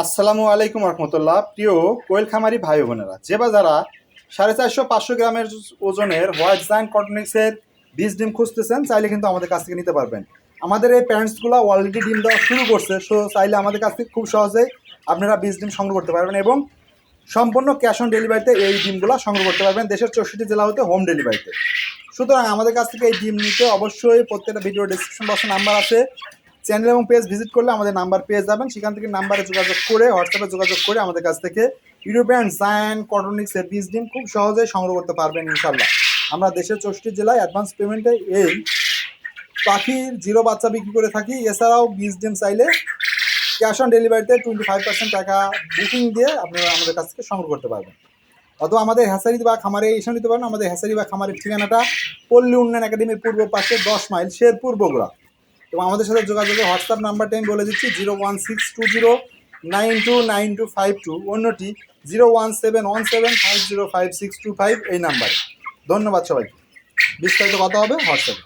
আসসালামু আলাইকুম রহমতুল্লাহ। প্রিয় কোয়েল খামারি ভাই বোনেরা, যে বা যারা 450-500 গ্রামের ওজনের হোয়াইট জায়ান্ট কটনিক্সের বীজ ডিম খুঁজতেছেন, চাইলে কিন্তু আমাদের কাছ থেকে নিতে পারবেন। আমাদের এই প্যারেন্টসগুলো অলরেডি ডিম দেওয়া শুরু করছে, সো চাইলে আমাদের কাছ থেকে খুব সহজেই আপনারা বীজ ডিম সংগ্রহ করতে পারবেন এবং সম্পূর্ণ ক্যাশ অন ডেলিভারিতে এই ডিমগুলো সংগ্রহ করতে পারবেন দেশের 64 জেলা হতে হোম ডেলিভারিতে। সুতরাং আমাদের কাছ থেকে এই ডিম নিতে অবশ্যই প্রত্যেকটা ভিডিও ডিসক্রিপশন বক্সে নাম্বার আছে, চ্যানেল এবং পেজ ভিজিট করলে আমাদের নাম্বার পেয়ে যাবেন। সেখান থেকে নাম্বারে যোগাযোগ করে, হোয়াটসঅ্যাপে যোগাযোগ করে আমাদের কাছ থেকে ইউরোপিয়ান জায়ান্ট কটনিক্সের বীজ ডিম খুব সহজেই সংগ্রহ করতে পারবেন ইনশাল্লাহ। আমরা দেশের 64 জেলায় অ্যাডভান্স পেমেন্টে এই পাখির জিরো বাচ্চা বিক্রি করে থাকি। এছাড়াও বীজ ডিম চাইলে ক্যাশ অন ডেলিভারিতে 25% টাকা বুকিং দিয়ে আপনারা আমাদের কাছ থেকে সংগ্রহ করতে পারবেন, অথবা আমাদের হ্যাসারি বা খামারে এসে নিতে পারেন। আমাদের হ্যাসারি বা খামারের ঠিকানাটা পল্লী উন্নয়ন একাডেমির পূর্ব পাশে 10 মাইল শেরপুর, বগুড়া। এবং আমাদের সাথে যোগাযোগের হোয়াটসঅ্যাপ নাম্বারটা আমি বলে দিচ্ছি 01620929252, অন্যটি 01717505625, এই নাম্বারে। ধন্যবাদ সবাইকে। বিস্তারিত কথা হবে হোয়াটসঅ্যাপে।